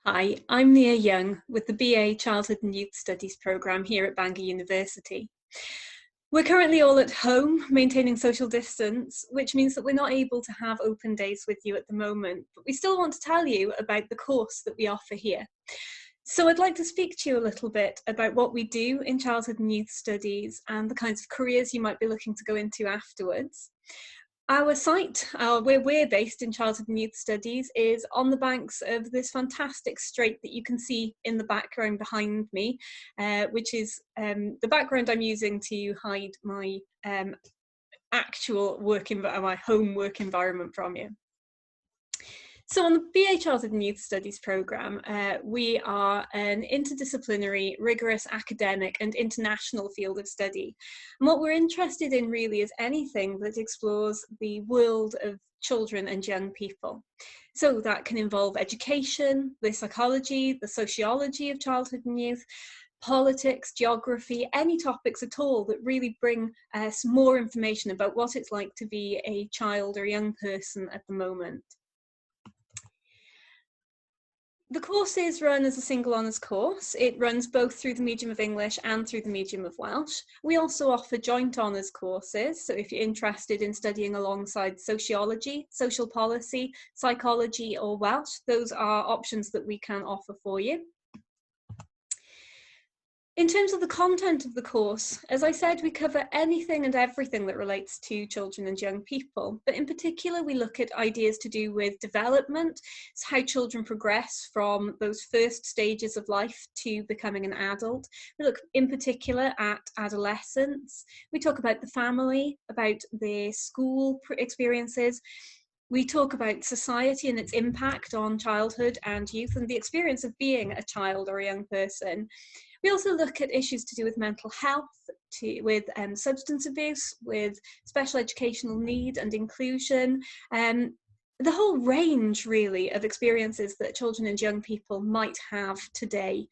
Hi, I'm Nia Young with the BA Childhood and Youth Studies programme here at Bangor University. We're currently all at home maintaining social distance, which means that we're not able to have open days with you at the moment, but we still want to tell you about the course that we offer here. So I'd like to speak to you a little bit about what we do in Childhood and Youth Studies and the kinds of careers you might be looking to go into afterwards. Our site, where we're based in Childhood and Youth Studies, is on the banks of this fantastic strait that you can see in the background behind me, which is the background I'm using to hide my actual my home work environment from you. So on the BA Childhood and Youth Studies programme, we are an interdisciplinary, rigorous academic and international field of study. And what we're interested in really is anything that explores the world of children and young people. So that can involve education, the psychology, the sociology of childhood and youth, politics, geography, any topics at all that really bring us more information about what it's like to be a child or young person at the moment. The course is run as a single honours course. It runs both through the medium of English and through the medium of Welsh. We also offer joint honours courses, so if you're interested in studying alongside sociology, social policy, psychology or Welsh, those are options that we can offer for you. In terms of the content of the course, as I said, we cover anything and everything that relates to children and young people, but in particular we look at ideas to do with development, so how children progress from those first stages of life to becoming an adult. We look in particular at adolescence. We talk about the family, about the school experiences. We talk about society and its impact on childhood and youth and the experience of being a child or a young person. We also look at issues to do with mental health, with substance abuse, with special educational need and inclusion, the whole range really of experiences that children and young people might have today.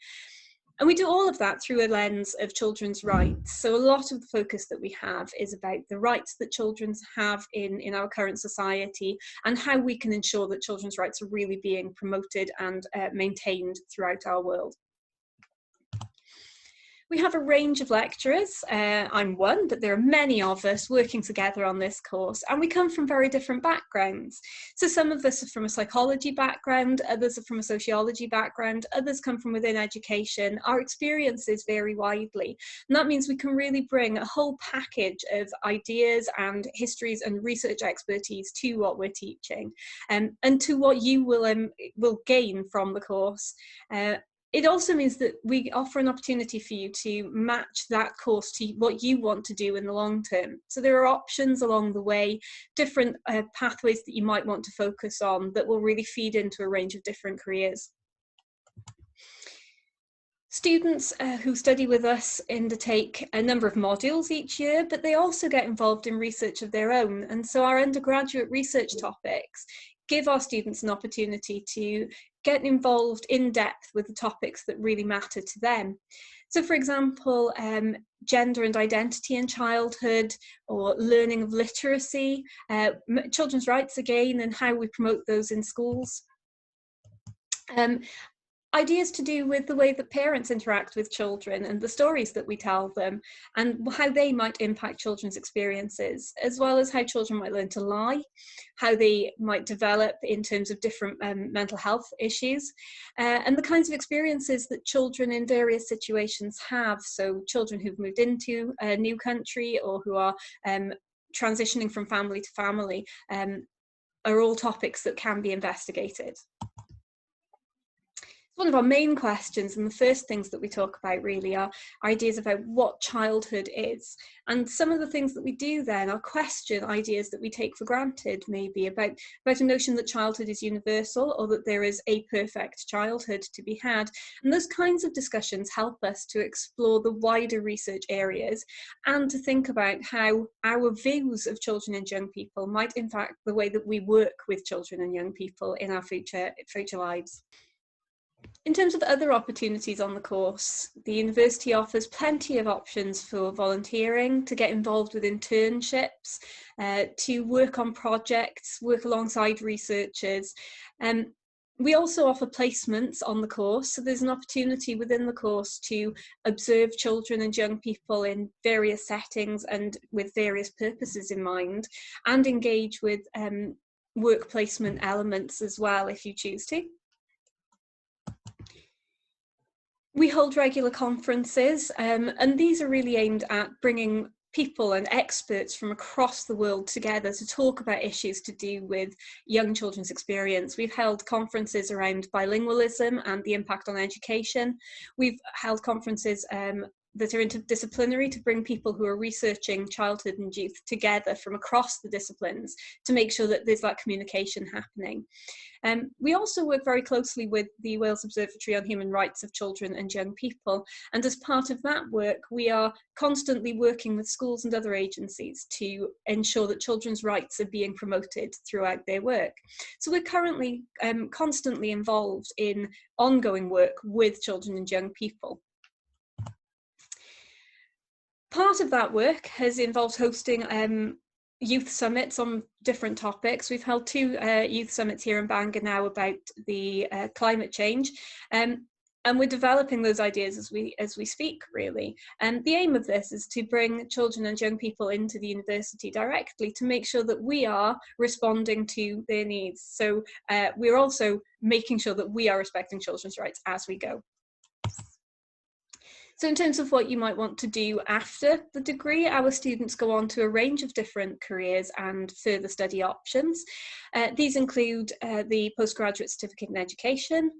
And we do all of that through a lens of children's rights. So a lot of the focus that we have is about the rights that children have in our current society and how we can ensure that children's rights are really being promoted and maintained throughout our world. We have a range of lecturers. I'm one, but there are many of us working together on this course, and we come from very different backgrounds. So some of us are from a psychology background, others are from a sociology background, others come from within education. Our experiences vary widely, and that means we can really bring a whole package of ideas and histories and research expertise to what we're teaching, and to what you will gain from the course. It also means that we offer an opportunity for you to match that course to what you want to do in the long term. So there are options along the way, different pathways that you might want to focus on that will really feed into a range of different careers. Students who study with us undertake a number of modules each year, but they also get involved in research of their own. And so our undergraduate research topics give our students an opportunity to get involved in depth with the topics that really matter to them. So for example, gender and identity in childhood, or learning of literacy, children's rights again, and how we promote those in schools. Ideas to do with the way that parents interact with children and the stories that we tell them and how they might impact children's experiences, as well as how children might learn to lie, how they might develop in terms of different mental health issues, and the kinds of experiences that children in various situations have. So children who've moved into a new country or who are transitioning from family to family are all topics that can be investigated. One of our main questions and the first things that we talk about really are ideas about what childhood is. And some of the things that we do then are question ideas that we take for granted, maybe about a notion that childhood is universal or that there is a perfect childhood to be had. And those kinds of discussions help us to explore the wider research areas and to think about how our views of children and young people might impact the way that we work with children and young people in our future lives. In terms of other opportunities on the course, the university offers plenty of options for volunteering, to get involved with internships, to work on projects, work alongside researchers. We also offer placements on the course, so there's an opportunity within the course to observe children and young people in various settings and with various purposes in mind, and engage with work placement elements as well if you choose to. We hold regular conferences, and these are really aimed at bringing people and experts from across the world together to talk about issues to do with young children's experience. We've held conferences around bilingualism and the impact on education. We've held conferences that are interdisciplinary to bring people who are researching childhood and youth together from across the disciplines to make sure that there's that communication happening. We also work very closely with the Wales Observatory on Human Rights of Children and Young People, and as part of that work we are constantly working with schools and other agencies to ensure that children's rights are being promoted throughout their work. So we're currently constantly involved in ongoing work with children and young people. Part of that work has involved hosting youth summits on different topics. We've held 2 youth summits here in Bangor now about the climate change, and we're developing those ideas as we speak, really. And the aim of this is to bring children and young people into the university directly to make sure that we are responding to their needs. So we're also making sure that we are respecting children's rights as we go. So in terms of what you might want to do after the degree, our students go on to a range of different careers and further study options. These include the postgraduate certificate in education,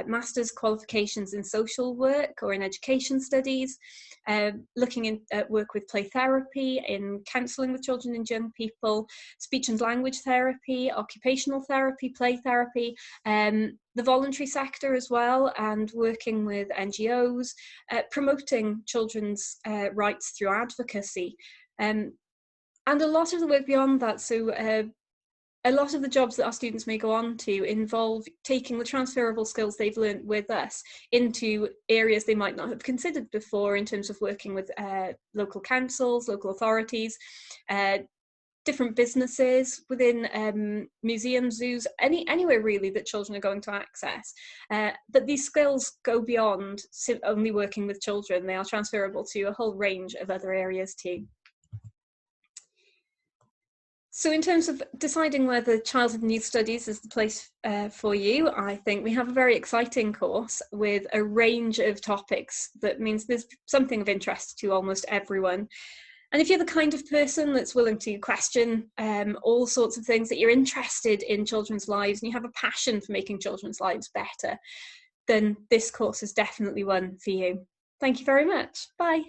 master's qualifications in social work or in education studies, looking at work with play therapy, in counselling with children and young people, speech and language therapy, occupational therapy, play therapy, the voluntary sector as well, and working with NGOs, promoting children's rights through advocacy. And a lot of the work beyond that, so a lot of the jobs that our students may go on to involve taking the transferable skills they've learned with us into areas they might not have considered before, in terms of working with local councils, local authorities, different businesses within museums, zoos, anywhere really that children are going to access. But these skills go beyond only working with children. They are transferable to a whole range of other areas too. So in terms of deciding whether childhood and youth studies is the place for you, I think we have a very exciting course with a range of topics that means there's something of interest to almost everyone. And if you're the kind of person that's willing to question all sorts of things, that you're interested in children's lives and you have a passion for making children's lives better, then this course is definitely one for you. Thank you very much. Bye.